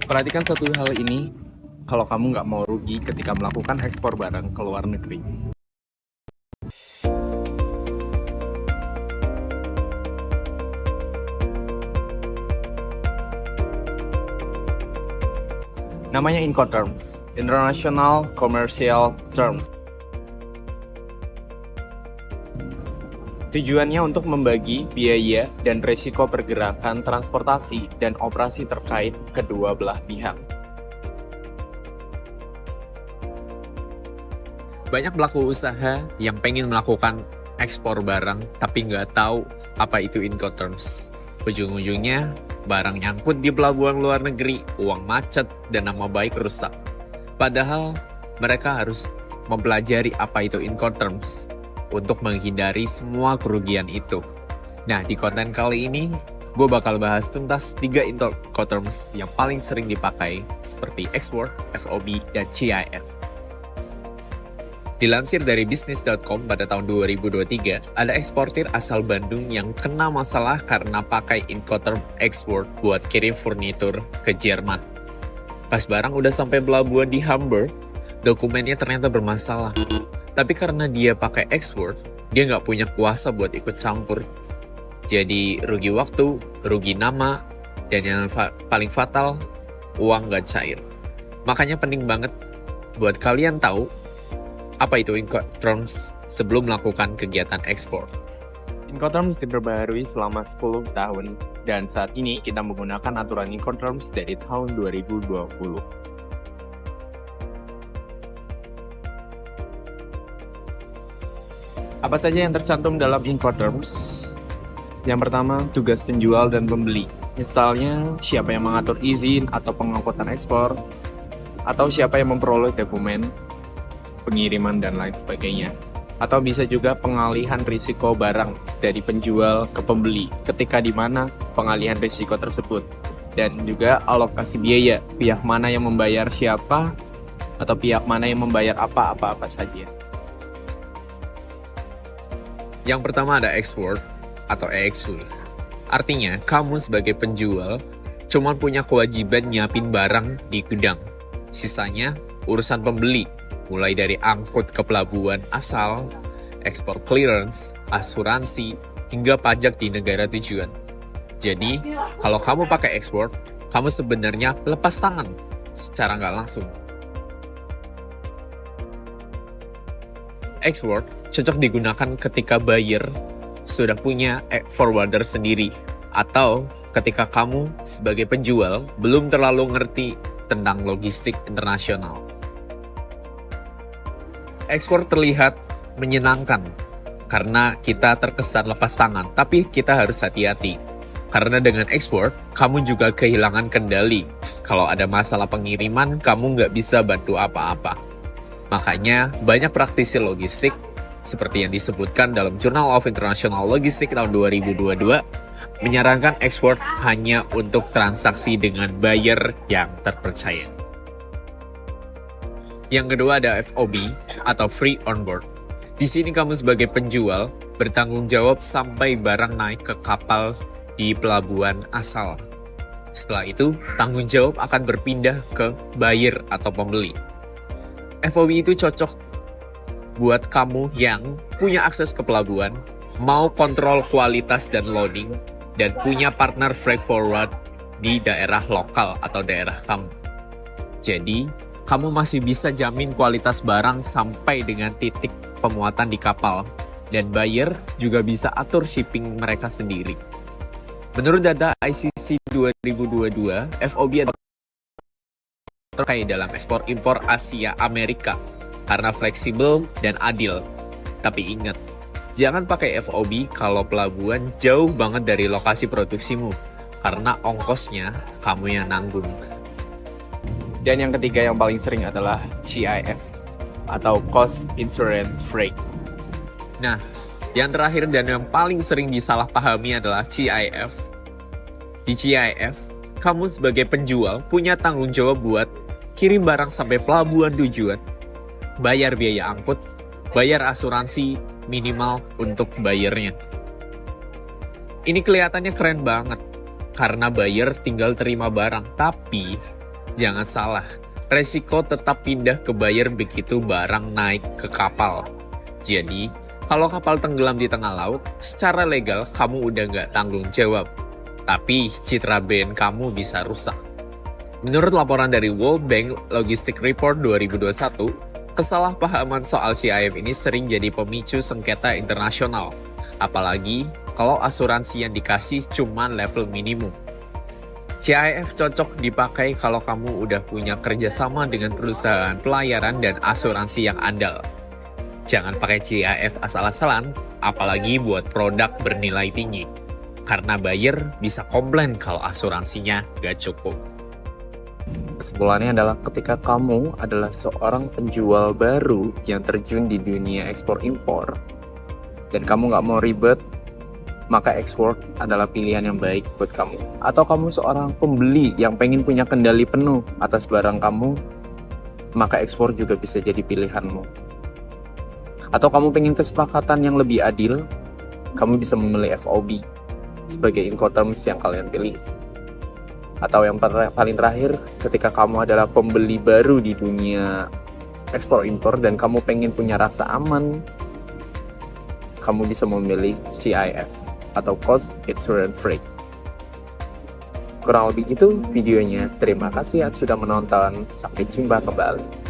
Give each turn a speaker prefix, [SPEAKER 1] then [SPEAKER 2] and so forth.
[SPEAKER 1] Perhatikan satu hal ini kalau kamu nggak mau rugi ketika melakukan ekspor barang ke luar negeri. Namanya Incoterms, International Commercial Terms. Tujuannya untuk membagi biaya dan risiko pergerakan transportasi dan operasi terkait kedua belah pihak.
[SPEAKER 2] Banyak pelaku usaha yang pengen melakukan ekspor barang tapi nggak tahu apa itu Incoterms. Ujung-ujungnya barang nyangkut di pelabuhan luar negeri, uang macet, dan nama baik rusak. Padahal mereka harus mempelajari apa itu Incoterms untuk menghindari semua kerugian itu. Nah, di konten kali ini, gue bakal bahas tuntas 3 Incoterms yang paling sering dipakai seperti export, FOB, dan CIF. Dilansir dari bisnis.com pada tahun 2023, ada eksportir asal Bandung yang kena masalah karena pakai Incoterm export buat kirim furnitur ke Jerman. Pas barang udah sampai pelabuhan di Hamburg, dokumennya ternyata bermasalah. Tapi karena dia pakai export, dia nggak punya kuasa buat ikut campur. Jadi rugi waktu, rugi nama, dan yang paling fatal, uang nggak cair. Makanya penting banget buat kalian tahu apa itu Incoterms sebelum melakukan kegiatan ekspor.
[SPEAKER 1] Incoterms diperbaharui selama 10 tahun, dan saat ini kita menggunakan aturan Incoterms dari tahun 2020. Apa saja yang tercantum dalam Incoterms? Yang pertama, tugas penjual dan pembeli. Misalnya, siapa yang mengatur izin atau pengangkutan ekspor, atau siapa yang memperoleh dokumen, pengiriman, dan lain sebagainya. Atau bisa juga pengalihan risiko barang dari penjual ke pembeli, ketika di mana pengalihan risiko tersebut. Dan juga alokasi biaya, pihak mana yang membayar siapa, atau pihak mana yang membayar apa saja.
[SPEAKER 2] Yang pertama ada export atau EXU. Artinya, kamu sebagai penjual cuma punya kewajiban nyiapin barang di gudang. Sisanya urusan pembeli, mulai dari angkut ke pelabuhan asal, ekspor clearance, asuransi, hingga pajak di negara tujuan. Jadi, kalau kamu pakai ekspor, kamu sebenarnya lepas tangan secara nggak langsung. Export cocok digunakan ketika buyer sudah punya forwarder sendiri, atau ketika kamu sebagai penjual belum terlalu ngerti tentang logistik internasional. Ekspor terlihat menyenangkan karena kita terkesan lepas tangan, tapi kita harus hati-hati. Karena dengan ekspor, kamu juga kehilangan kendali. Kalau ada masalah pengiriman, kamu nggak bisa bantu apa-apa. Makanya, banyak praktisi logistik, seperti yang disebutkan dalam Journal of International Logistics tahun 2022, menyarankan ekspor hanya untuk transaksi dengan buyer yang terpercaya. Yang kedua ada FOB atau Free On Board. Di sini kamu sebagai penjual bertanggung jawab sampai barang naik ke kapal di pelabuhan asal. Setelah itu, tanggung jawab akan berpindah ke buyer atau pembeli. FOB itu cocok buat kamu yang punya akses ke pelabuhan, mau kontrol kualitas dan loading, dan punya partner freight forward di daerah lokal atau daerah kamu. Jadi, kamu masih bisa jamin kualitas barang sampai dengan titik pemuatan di kapal, dan buyer juga bisa atur shipping mereka sendiri. Menurut data ICC 2022, FOB adalah terkait dalam ekspor impor Asia Amerika karena fleksibel dan adil. Tapi ingat, jangan pakai FOB kalau pelabuhan jauh banget dari lokasi produksimu, karena ongkosnya kamu yang nanggung.
[SPEAKER 1] Dan yang ketiga yang paling sering adalah CIF atau Cost Insurance Freight.
[SPEAKER 2] Nah, yang terakhir dan yang paling sering disalahpahami adalah CIF. Di CIF, kamu sebagai penjual punya tanggung jawab buat kirim barang sampai pelabuhan tujuan, bayar biaya angkut, bayar asuransi minimal untuk bayarnya. Ini kelihatannya keren banget, karena buyer tinggal terima barang, tapi Jangan salah, resiko tetap pindah ke buyer begitu barang naik ke kapal. Jadi, kalau kapal tenggelam di tengah laut, secara legal kamu udah nggak tanggung jawab. Tapi citra brand kamu bisa rusak. Menurut laporan dari World Bank Logistic Report 2021, kesalahpahaman soal CIF ini sering jadi pemicu sengketa internasional. Apalagi kalau asuransi yang dikasih cuma level minimum. CIF cocok dipakai kalau kamu udah punya kerjasama dengan perusahaan pelayaran dan asuransi yang andal. Jangan pakai CIF asal-asalan, apalagi buat produk bernilai tinggi. Karena buyer bisa komplain kalau asuransinya gak cukup.
[SPEAKER 1] Kesimpulannya adalah ketika kamu adalah seorang penjual baru yang terjun di dunia ekspor-impor, dan kamu nggak mau ribet, maka ekspor adalah pilihan yang baik buat kamu. Atau kamu seorang pembeli yang pengen punya kendali penuh atas barang kamu, maka ekspor juga bisa jadi pilihanmu. Atau kamu pengen kesepakatan yang lebih adil, kamu bisa memilih FOB sebagai Incoterms yang kalian pilih. Atau yang paling terakhir, ketika kamu adalah pembeli baru di dunia ekspor-impor dan kamu pengen punya rasa aman, kamu bisa memilih CIF atau Cost Insurance Free. Kurang lebih itu videonya. Terima kasih sudah menonton. Sampai jumpa kembali.